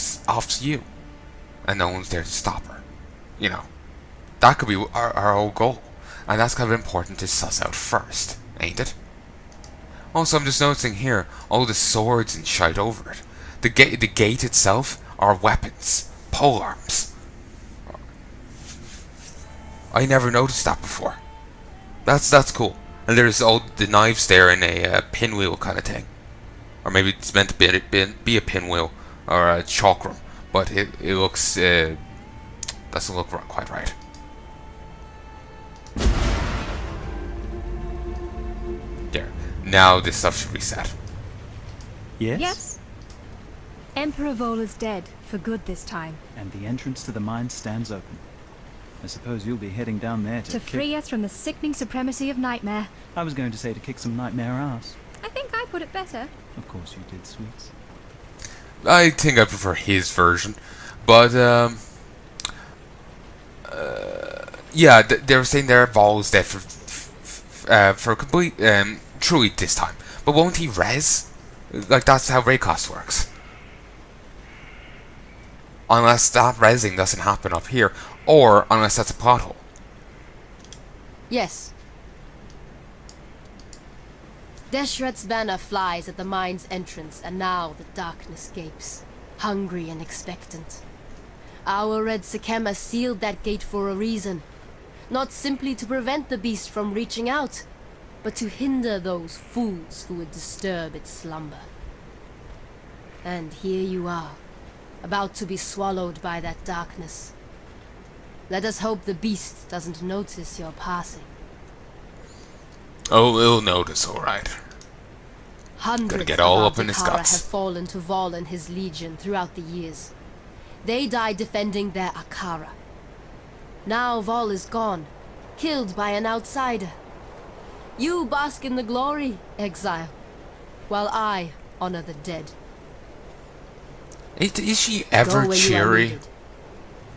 just off to you, and no one's there to stop her. You know, that could be our whole goal, and that's kind of important to suss out first, ain't it? Also, I'm just noticing here all the swords and shite over it. The gate itself are weapons, polearms. I never noticed that before. That's cool. And there's all the knives there in a pinwheel kind of thing. Or maybe it's meant to be a pinwheel or a chakram, but it looks doesn't look quite right. There. Now this stuff should reset. Yes? Yes. Emperor Vola's dead, for good this time. And the entrance to the mine stands open. I suppose you'll be heading down there To free us from the sickening supremacy of nightmare. I was going to say to kick some nightmare ass. I think I put it better. Of course you did, Sweets. I think I prefer his version, but yeah, they were saying their Vol's dead for complete truly this time. But won't he res? Like that's how Raycost works. Unless that resing doesn't happen up here, or unless that's a pothole. Yes. Deshret's banner flies at the mine's entrance, and now the darkness gapes, hungry and expectant. Our red Sekema sealed that gate for a reason. Not simply to prevent the beast from reaching out, but to hinder those fools who would disturb its slumber. And here you are, about to be swallowed by that darkness. Let us hope the beast doesn't notice your passing. Oh, he'll notice, alright. Hundreds Gonna get all of up in his Ardikara guts. have fallen to Vol and his legion throughout the years. They died defending their Akara. Now Vol is gone, killed by an outsider. You bask in the glory, Exile, while I honor the dead. Is she Go ever where you are cheery? needed.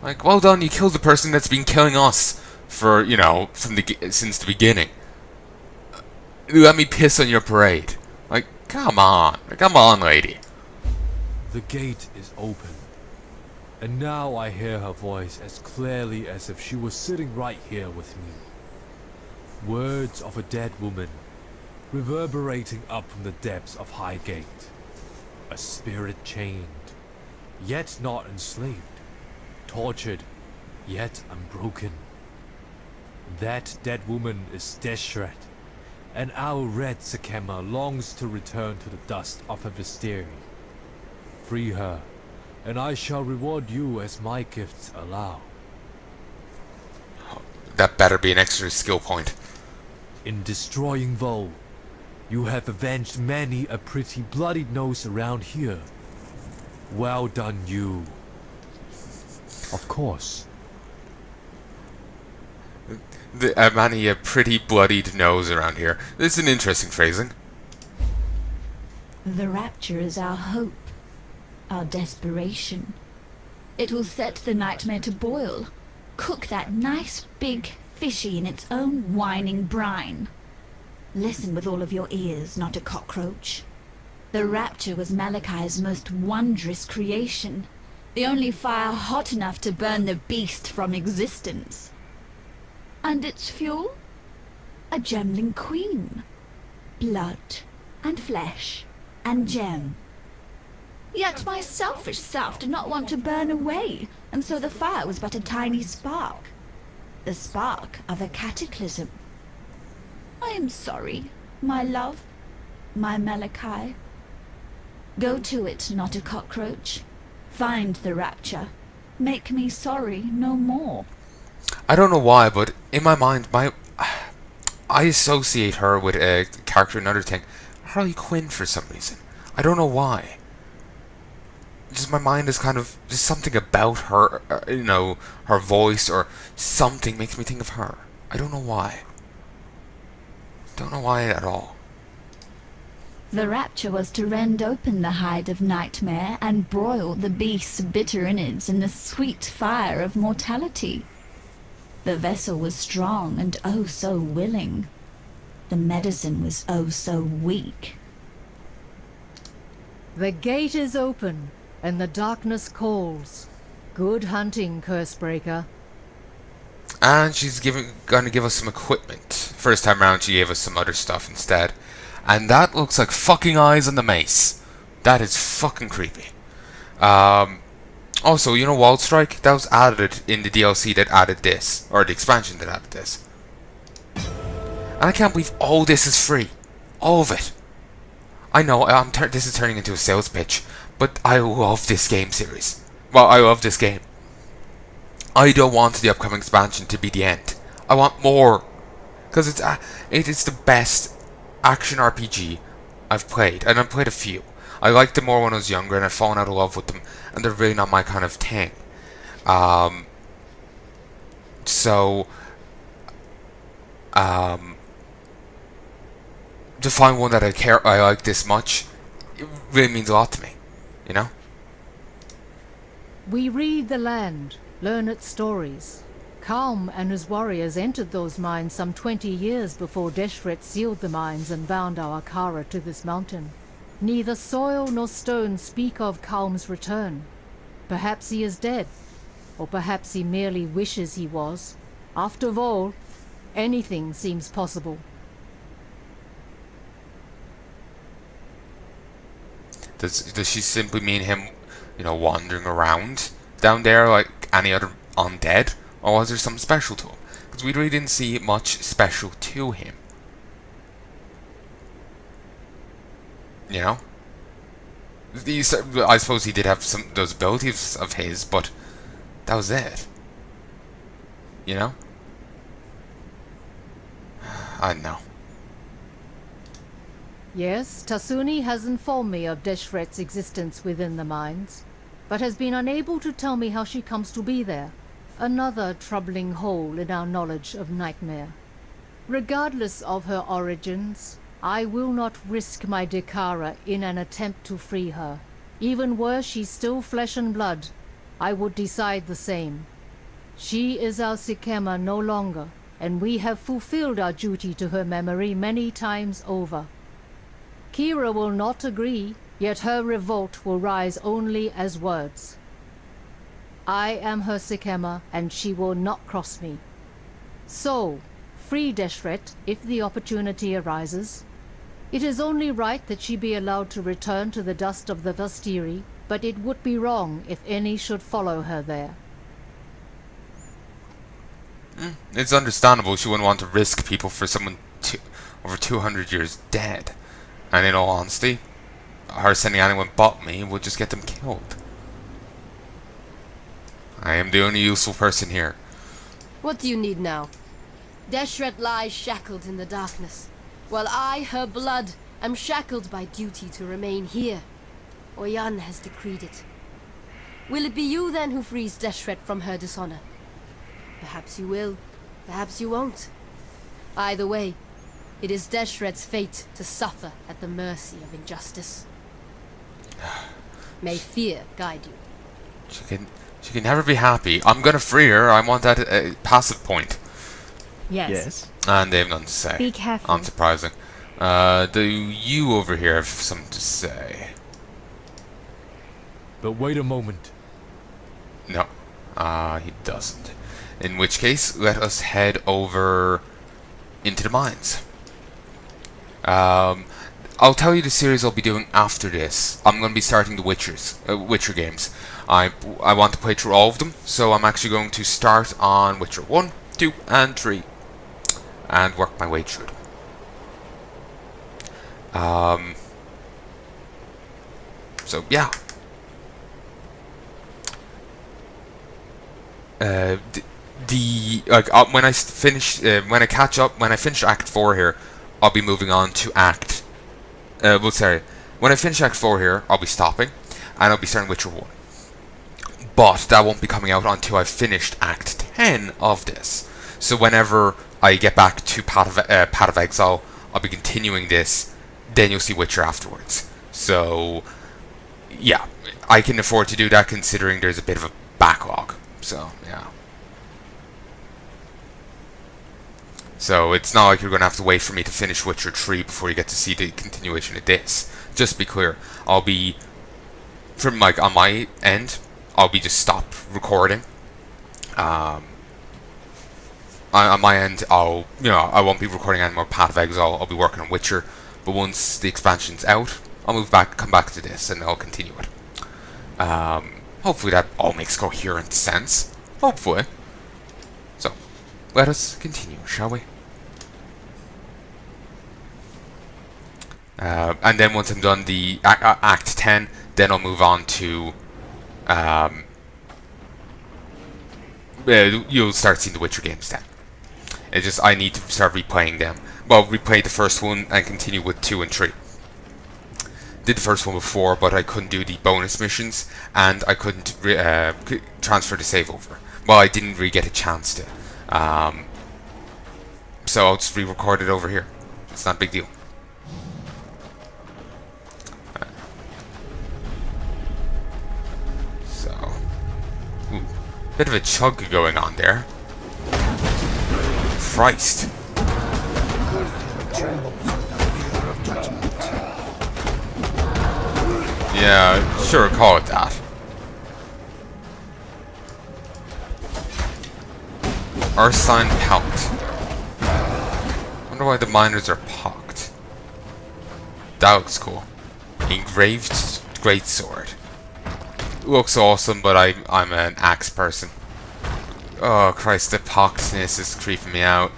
Like, well done, you killed the person that's been killing us for, you know, since the beginning. Let me piss on your parade. Like, come on, lady. The gate is open, and now I hear her voice as clearly as if she was sitting right here with me. Words of a dead woman, reverberating up from the depths of Highgate. A spirit chained, yet not enslaved. Tortured, yet unbroken. That dead woman is Deshret, and our red Sekema longs to return to the dust of her Visteri. Free her, and I shall reward you as my gifts allow. That better be an extra skill point. In destroying Vol, you have avenged many a pretty bloodied nose around here. Well done, you. Of course. Many a pretty bloodied nose around here. This is an interesting phrasing. The rapture is our hope, our desperation. It will set the nightmare to boil, cook that nice big fishy in its own whining brine. Listen with all of your ears, not a cockroach. The rapture was Malachai's most wondrous creation, the only fire hot enough to burn the beast from existence. And its fuel? A gemling queen. Blood and flesh and gem. Yet my selfish self did not want to burn away, and so the fire was but a tiny spark. The spark of a cataclysm. I am sorry, my love, my Malachi. Go to it, not a cockroach. Find the rapture. Make me sorry no more. I don't know why, but in my mind, I associate her with a character in another thing, Harley Quinn, for some reason. I don't know why. Just my mind is kind of just something about her, you know, her voice or something makes me think of her. I don't know why. Don't know why at all. The rapture was to rend open the hide of nightmare and broil the beast's bitter innards in the sweet fire of mortality. The vessel was strong and oh so willing. The medicine was oh so weak. The gate is open. and the darkness calls. Good hunting, Cursebreaker. And she's gonna give us some equipment. First time round, she gave us some other stuff instead. And that looks like fucking eyes on the mace. That is fucking creepy. Also, you know Wall Strike? That was added in the DLC that added this. Or the expansion that added this. And I can't believe all this is free. All of it. I know, this is turning into a sales pitch. But I love this game series. Well, I love this game. I don't want the upcoming expansion to be the end. I want more. Because it is the best action RPG I've played. And I've played a few. I liked them more when I was younger and I've fallen out of love with them. And they're really not my kind of thing. To find one that I like this much, it really means a lot to me. You know? We read the land, learn its stories. Kalm and his warriors entered those mines some 20 years before Deshret sealed the mines and bound our Kara to this mountain. Neither soil nor stone speak of Kalm's return. Perhaps he is dead, or perhaps he merely wishes he was. After all, anything seems possible. Does she simply mean him, you know, wandering around down there like any other undead? Or was there something special to him? Because we really didn't see much special to him. You know? I suppose he did have those abilities of his, but that was it. You know? I don't know. Yes, Tasuni has informed me of Deshret's existence within the mines, but has been unable to tell me how she comes to be there. Another troubling hole in our knowledge of Nightmare. Regardless of her origins, I will not risk my Dekara in an attempt to free her. Even were she still flesh and blood, I would decide the same. She is our Sikema no longer, and we have fulfilled our duty to her memory many times over. Kira will not agree, yet her revolt will rise only as words. I am her Sikema, and she will not cross me. So, free Deshret if the opportunity arises. It is only right that she be allowed to return to the dust of the Vastiri, but it would be wrong if any should follow her there. It's understandable she wouldn't want to risk people for someone over 200 years dead. And in all honesty, her sending anyone but me would just get them killed. I am the only useful person here. What do you need now? Deshret lies shackled in the darkness, while I, her blood, am shackled by duty to remain here. Oyan has decreed it. Will it be you then who frees Deshret from her dishonor? Perhaps you will, perhaps you won't. Either way, it is Deshret's fate to suffer at the mercy of injustice. May fear guide you. She can never be happy. I'm gonna free her. I want that passive point. Yes. And they have nothing to say. Be careful. Unsurprising. Do you over here have something to say? But wait a moment. No. He doesn't. In which case, let us head over into the mines. I'll tell you the series I'll be doing after this. I'm going to be starting the Witcher games. I want to play through all of them, so I'm actually going to start on Witcher 1, 2, and 3, and work my way through them. So yeah. When I catch up, when I finish Act 4 here, I'll be moving on to Act. When I finish Act 4 here, I'll be stopping, and I'll be starting Witcher 1. But that won't be coming out until I've finished Act 10 of this. So whenever I get back to Path of Exile, I'll be continuing this. Then you'll see Witcher afterwards. So yeah, I can afford to do that considering there's a bit of a backlog. So yeah. So it's not like you're going to have to wait for me to finish Witcher 3 before you get to see the continuation of this. Just to be clear, I'll be from like on my end, I'll be just stop recording. On my end, I won't be recording any more Path of Exile. I'll be working on Witcher. But once the expansion's out, I'll come back to this, and I'll continue it. Hopefully that all makes coherent sense. Hopefully. So, let us continue, shall we? And then once I'm done the Act 10, then I'll move on to... you'll start seeing the Witcher games then. It's just I need to start replaying them. Well, replay the first one and continue with 2 and 3. Did the first one before, but I couldn't do the bonus missions, and I couldn't transfer the save over. Well, I didn't really get a chance to. So I'll just re-record it over here. It's not a big deal. Ooh, bit of a chug going on there. Christ. Yeah, sure, call it that. Arsine Pelt. Wonder why the miners are pocked. That looks cool. Engraved greatsword. Looks awesome, but I'm an axe person. Oh Christ, the pockedness is creeping me out.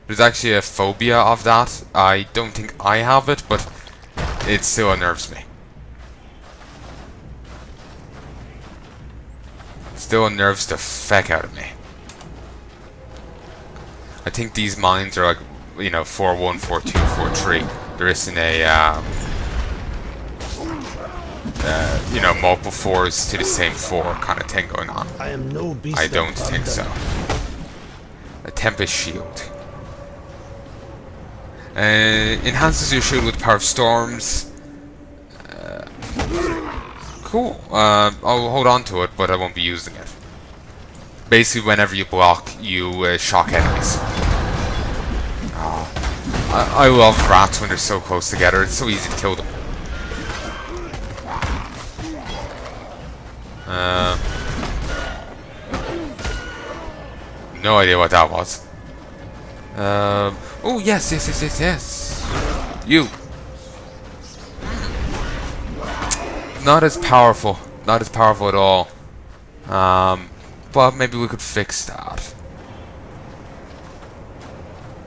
There's actually a phobia of that. I don't think I have it, but it still unnerves me. Still unnerves the feck out of me. I think these mines are like, 4-1, 4-2, 4-3. There isn't a, multiple 4s to the same 4 kind of thing going on. I am no beast. I don't think so. A Tempest Shield. Enhances your shield with the power of storms. Cool. I'll hold on to it, but I won't be using it. Basically, whenever you block, you shock enemies. I love rats when they're so close together. It's so easy to kill them. No idea what that was. Oh, yes. You. Not as powerful. Not as powerful at all. But maybe we could fix that.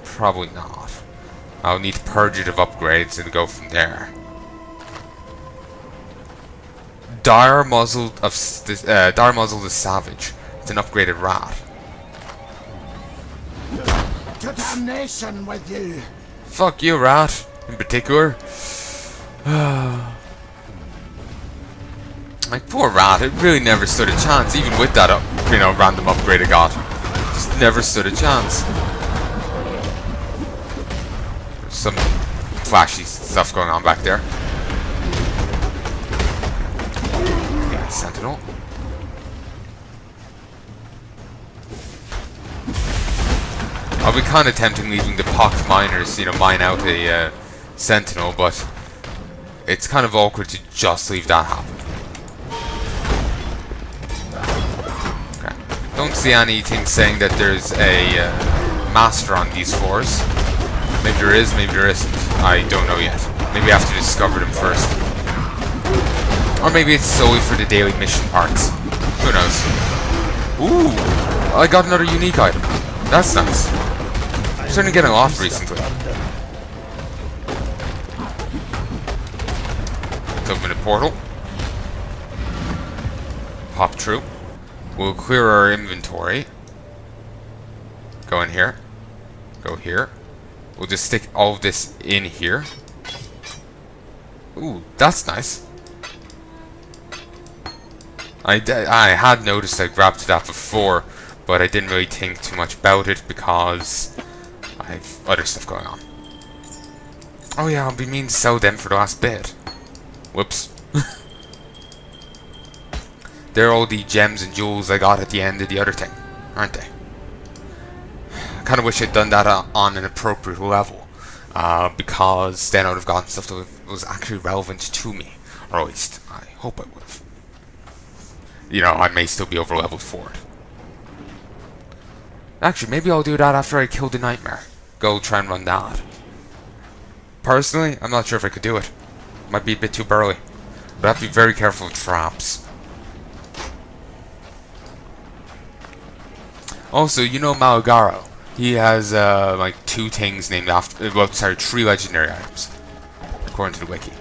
Probably not. I'll need purgative upgrades and go from there. Dire Muzzle the Savage. It's an upgraded rat. To damnation with you! Fuck you, rat. In particular. Like, poor rat. It really never stood a chance, even with that, random upgrade I got. Just never stood a chance. There's some flashy stuff going on back there. Yeah, Sentinel. I'll be kind of tempting leaving the pocked miners, mine out a Sentinel, but it's kind of awkward to just leave that happen. Okay. Don't see anything saying that there's a master on these floors. Maybe there is, maybe there isn't. I don't know yet. Maybe I have to discover them first. Or maybe it's solely for the daily mission parts. Who knows? Ooh! I got another unique item. That's nice. I'm starting to get a lot recently. Let's open a portal. Pop through. We'll clear our inventory. Go in here. Go here. We'll just stick all of this in here. Ooh, that's nice. I had noticed I grabbed that before, but I didn't really think too much about it because I have other stuff going on. Oh yeah, I'll be meaning to sell them for the last bit. Whoops. They're all the gems and jewels I got at the end of the other thing, aren't they? I kind of wish I'd done that on an appropriate level, because then I would have gotten stuff that was actually relevant to me. Or at least, I hope I would have. You know, I may still be over leveled for it. Actually, maybe I'll do that after I kill the nightmare. Go try and run that. Personally, I'm not sure if I could do it. Might be a bit too burly. But I have to be very careful with traps. Also, you know Malgaro. He has, like, 2 things named after... well, sorry, 3 legendary items. According to the wiki.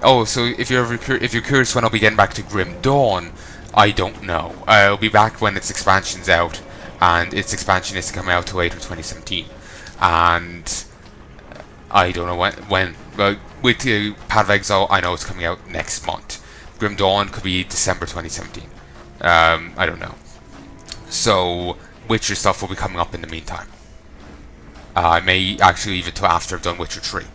Oh, so if you're curious when I'll be getting back to Grim Dawn, I don't know. I'll be back when its expansion's out, and its expansion is to come out till later 2017. And I don't know when. But with Path of Exile, I know it's coming out next month. Grim Dawn could be December 2017. I don't know. So Witcher stuff will be coming up in the meantime. I may actually leave it till after I've done Witcher 3.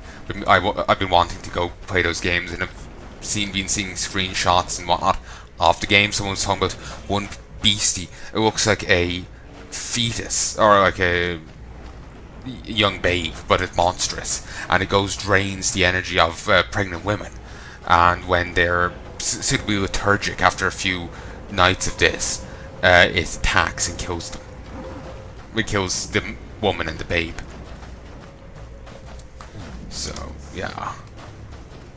I've been wanting to go play those games, and I've been seeing screenshots and whatnot of the game. Someone was talking about one beastie. It looks like a fetus, or like a young babe, but it's monstrous, and it drains the energy of pregnant women, and when they're suitably lethargic after a few nights of this, it attacks and kills them. It kills the woman and the babe. So, yeah.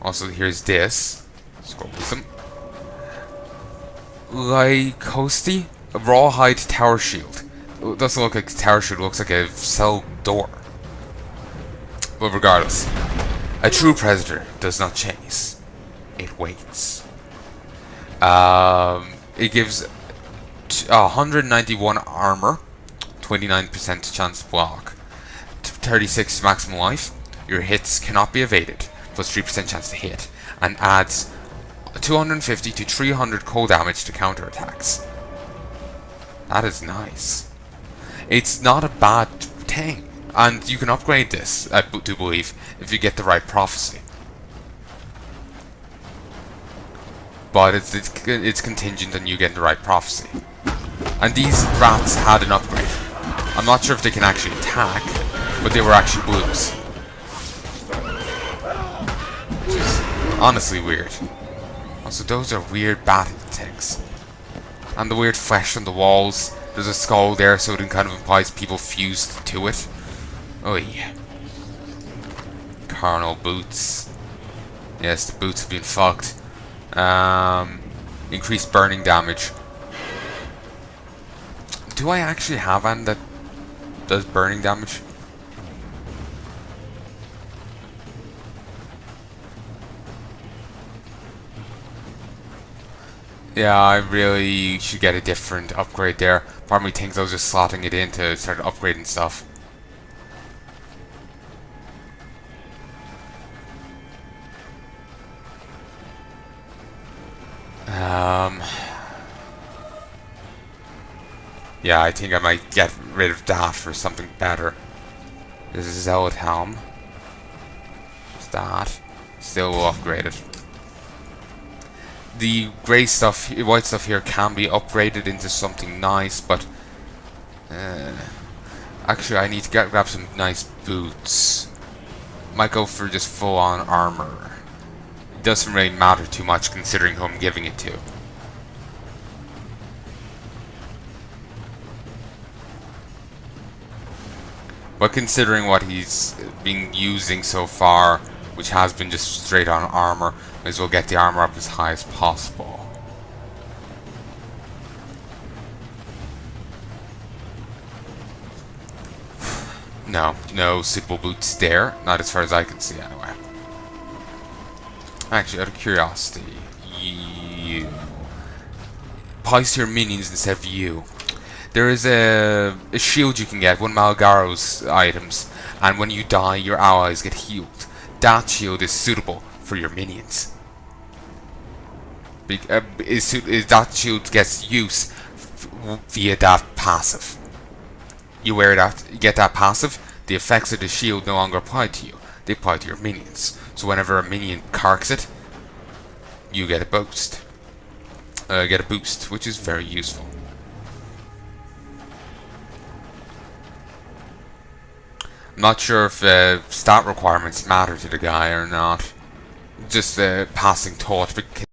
Also, here's this. Scroll with them. Lycosti? A rawhide tower shield. It doesn't look like a tower shield, it looks like a cell door. But regardless, a true predator does not chase. It waits. It gives 191 armor, 29% chance to block, 36 maximum life. Your hits cannot be evaded, plus 3% chance to hit, and adds 250 to 300 cold damage to counter attacks. That is nice. It's not a bad thing, and you can upgrade this, I do believe, if you get the right prophecy. But it's contingent on you getting the right prophecy. And these rats had an upgrade. I'm not sure if they can actually attack, but they were actually blues. Which is honestly weird. Also, those are weird batting things. And the weird flesh on the walls. There's a skull there, so it kind of implies people fused to it. Oh yeah. Carnal boots. Yes, the boots have been fucked. Increased burning damage. Do I actually have one that does burning damage? Yeah, I really should get a different upgrade there. Part of me thinks I was just slotting it in to start upgrading stuff. Yeah, I think I might get rid of that for something better. This is Zealot Helm. What's that? Still upgraded. The grey stuff, white stuff here can be upgraded into something nice, but actually I need to grab some nice boots. Might go for just full-on armor. It doesn't really matter too much considering who I'm giving it to. But considering what he's been using so far, which has been just straight on armor, might as well get the armor up as high as possible. No suitable boots there, not as far as I can see anyway. Actually, out of curiosity, you applies to your minions instead of you. There is a shield you can get, one of Malgaro's items, and when you die, your allies get healed. That shield is suitable for your minions. That shield gets use via that passive. You wear that, you get that passive, the effects of the shield no longer apply to you. They apply to your minions. So whenever a minion carks it, you get a boost. Which is very Not sure if stat requirements matter to the guy or not. Just passing thought.